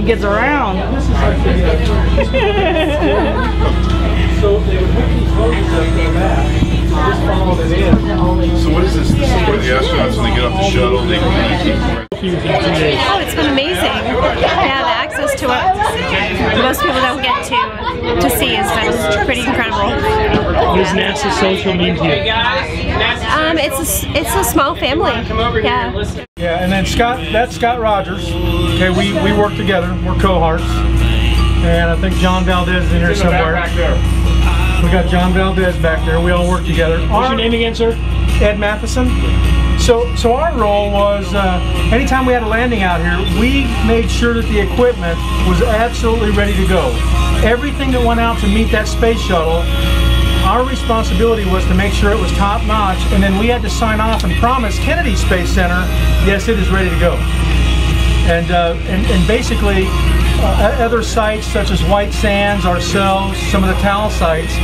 he gets around. So they would pick these hoses up in the back, just follow it in. So what is this? This is where the astronauts, when they get off the shuttle, they communicate more. Oh, it's been amazing. Yeah, the access to what most people don't get to see has been pretty incredible. What does NASA social mean to you? It's a small family. Yeah. Yeah, and then that's Scott Rogers. Okay, we work together. We're cohorts. And I think John Valdez is in here somewhere. Back there. We got John Valdez back there. We all work together. What's your name again, sir? Ed Matheson. So our role was, anytime we had a landing out here, we made sure that the equipment was absolutely ready to go. Everything that went out to meet that space shuttle, our responsibility was to make sure it was top notch, and then we had to sign off and promise Kennedy Space Center, yes, it is ready to go. And basically, other sites such as White Sands, ourselves, some of the TAL sites,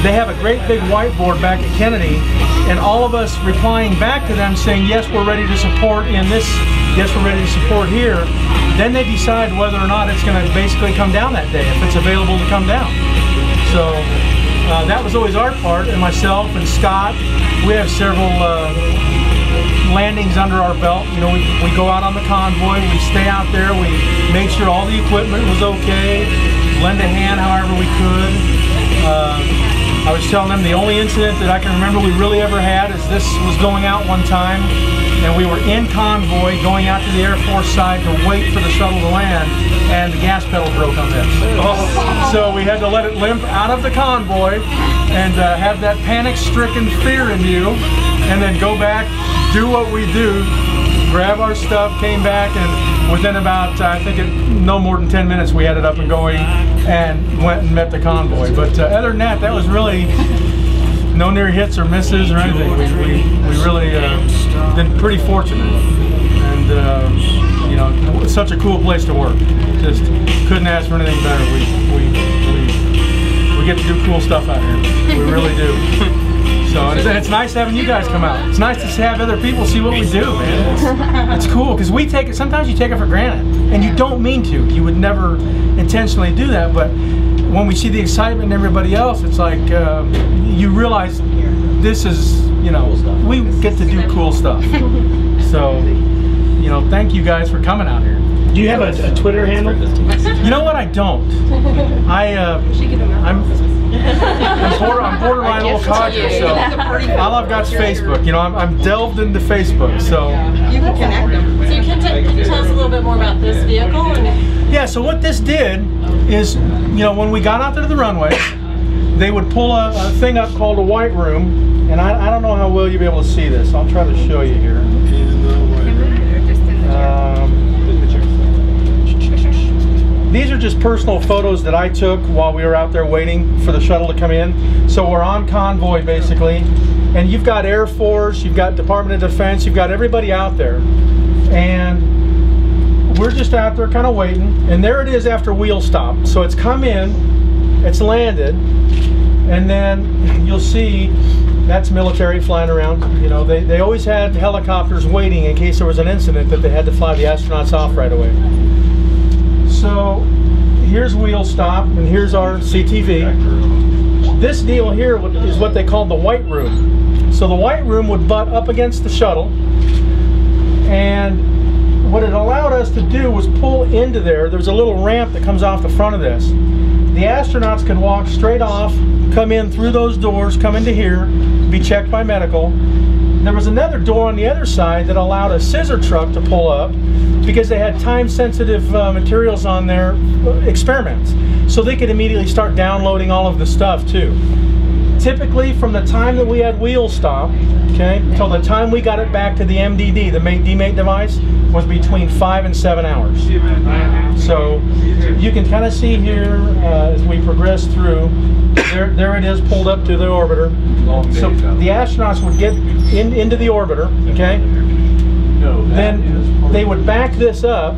they have a great big whiteboard back at Kennedy, and all of us replying back to them saying, yes, we're ready to support in this, yes, we're ready to support here. Then they decide whether or not it's going to basically come down that day, if it's available to come down. So that was always our part, and myself and Scott, we have several landings under our belt. You know, we go out on the convoy, we stay out there, we made sure all the equipment was okay, lend a hand however we could. I was telling them the only incident that I can remember we really ever had is this was going out one time, and we were in convoy going out to the Air Force side to wait for the shuttle to land, and the gas pedal broke on this. So we had to let it limp out of the convoy and have that panic-stricken fear in you, and then go back, do what we do, grab our stuff, came back, and within about, I think no more than 10 minutes we had it up and going and went and met the convoy. But other than that, that was really no near hits or misses or anything. We really been pretty fortunate, and you know, it's such a cool place to work. Just couldn't ask for anything better. We get to do cool stuff out here. We really do. So it's nice having you guys come out. It's nice to have other people see what we do, man. It's cool, because we take it, sometimes you take it for granted, and you don't mean to. You would never intentionally do that, but when we see the excitement in everybody else, it's like you realize this is, you know, we get to do cool stuff. So, you know, thank you guys for coming out here. Do you have a Twitter handle? You know what? I don't. I'm borderline old codger, so all I've got is Facebook. You know, I'm delved into Facebook, so. You can connect them. So you can tell us a little bit more about this vehicle? Yeah, so what this did is, you know, when we got out there to the runway, they would pull a thing up called a white room, and I don't know how well you'll be able to see this. I'll try to show you here. These are just personal photos that I took while we were out there waiting for the shuttle to come in. So we're on convoy basically, and you've got Air Force, you've got Department of Defense, you've got everybody out there. And we're just out there kind of waiting, and there it is after wheel stop. So it's come in, it's landed, and then you'll see that's military flying around. You know, they always had helicopters waiting in case there was an incident that they had to fly the astronauts off right away. So here's wheel stop, and here's our CTV. This deal here is what they call the white room. So the white room would butt up against the shuttle, and what it allowed us to do was pull into there. There's a little ramp that comes off the front of this. The astronauts could walk straight off, come in through those doors, come into here, be checked by medical. There was another door on the other side that allowed a scissor truck to pull up, because they had time-sensitive materials on their experiments. So they could immediately start downloading all of the stuff too. Typically, from the time that we had wheel stop, okay, until the time we got it back to the MDD, the demate device, was between 5 and 7 hours. So you can kind of see here as we progress through, there it is pulled up to the orbiter. So the astronauts would get into the orbiter, okay? Then they would back this up,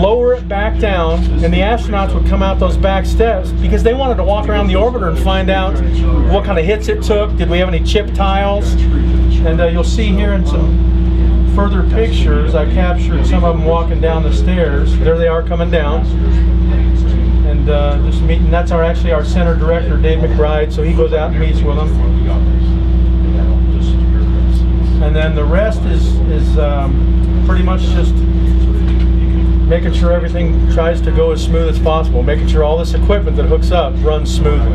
lower it back down, and the astronauts would come out those back steps because they wanted to walk around the orbiter and find out what kind of hits it took. Did we have any chip tiles? And you'll see here in some further pictures, I captured some of them walking down the stairs. There they are coming down. And just meeting, that's actually our center director, Dave McBride, so he goes out and meets with them. And then the rest is pretty much just making sure everything tries to go as smooth as possible, making sure all this equipment that hooks up runs smoothly.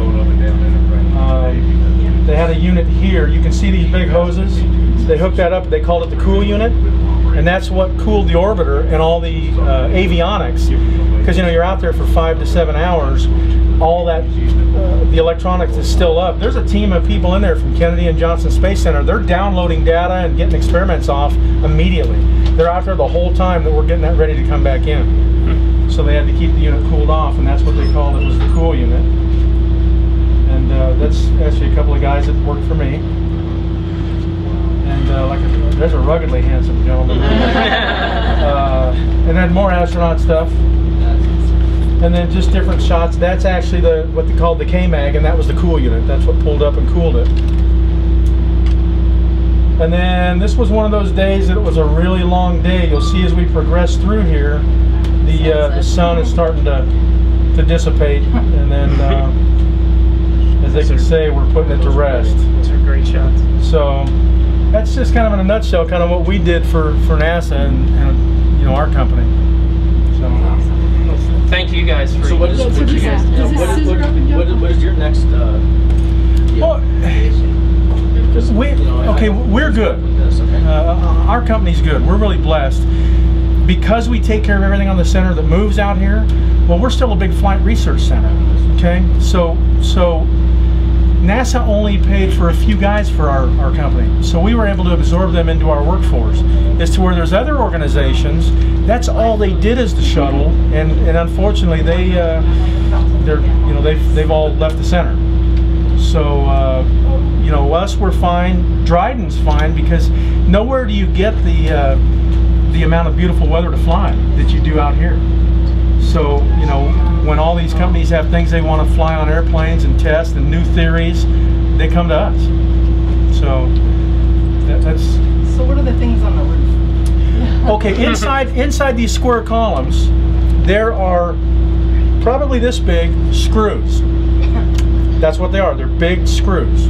They had a unit here. You can see these big hoses. They hooked that up. They called it the cool unit, and that's what cooled the orbiter and all the avionics. Because you're out there for 5 to 7 hours. All that the electronics is still up. There's a team of people in there from Kennedy and Johnson Space Center. They're downloading data and getting experiments off immediately. They're out there the whole time that we're getting that ready to come back in. So they had to keep the unit cooled off, and that's what they called it, was the cool unit. And that's actually a couple of guys that worked for me. And there's a ruggedly handsome gentleman. And then more astronaut stuff. And then just different shots. That's actually what they called the K-Mag, and that was the cool unit. That's what pulled up and cooled it. And then this was one of those days that it was a really long day. You'll see as we progress through here, the sun is starting to dissipate, and then as they can say, we're putting it to rest. Those are great shots. So that's just kind of in a nutshell, kind of what we did for NASA and our company. So. Thank you guys for. So what is your next? Well, we're good. Our company's good. We're really blessed because we take care of everything on the center that moves out here. Well, we're still a big flight research center. Okay, so NASA only paid for a few guys for our company, so we were able to absorb them into our workforce. As to where there's other organizations, that's all they did is the shuttle, and unfortunately they've all left the center. So us, we're fine. Dryden's fine because nowhere do you get the amount of beautiful weather to fly that you do out here. So when all these companies have things they want to fly on airplanes and test and new theories, they come to us. So that's. So what are the things on the roof? Okay, inside these square columns, there are probably this big screws. That's what they are. They're big screws.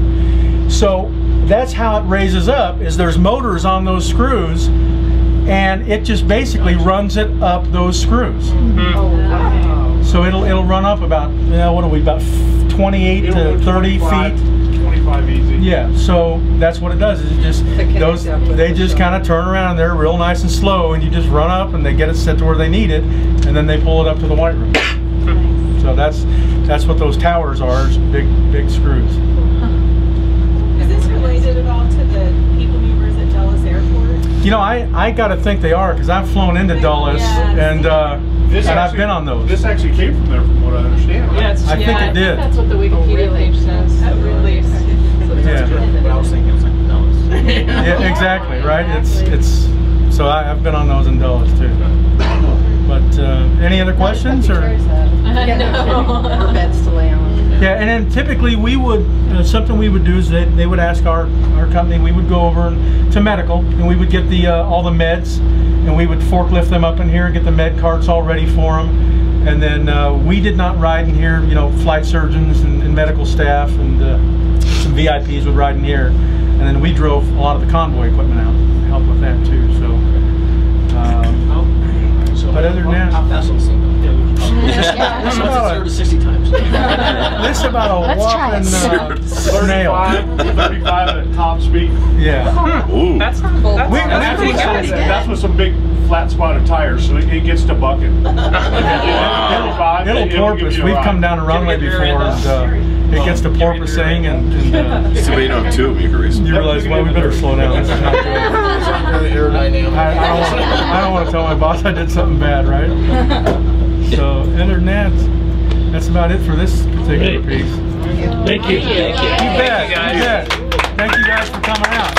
So that's how it raises up. Is there's motors on those screws, and it just basically runs it up those screws. Oh, wow. So it'll run up about what are we, about 28 to 30 feet. 25 easy. Yeah. So that's what it does. Is it just they just kind of turn around. And they're real nice and slow, and you just run up and they get it set to where they need it, and then they pull it up to the white room. So that's what those towers are. Is big screws. Is this related at all to the people movers at Dulles Airport? I got to think they are, because I've flown into Dulles, and I've been on those. This actually came from there, from what I understand. Yeah, I think it did. That's what the Wikipedia page says. That really. What I was thinking, was like Dulles. Yeah, exactly. Right. It's. So I've been on those in Dulles too. But any other questions or? Or beds to lay on. Yeah, and then typically we would, something we would do is they would ask our company, we would go over to medical, and we would get all the meds, and we would forklift them up in here and get the med carts all ready for them. And then we did not ride in here, flight surgeons and medical staff and some VIPs would ride in here. And then we drove a lot of the convoy equipment out and helped with that too. But other than that, how fast will this thing go? This 0 to 60 times. This about a whopping snail. 35 at top speed. Yeah. Ooh. That's pretty good. That's with some big flat spotted tires, so it gets to bucking. It'll porpoise. We've come down a runway before, and it gets to porpoising, and So you don't have two, you can race. you realize, well, we better slow down. This is not good. Really aerodynamic. I don't want to tell my boss I did something bad, right? So, other than that, that's about it for this particular piece. Thank you. You bet. Thank you guys for coming out.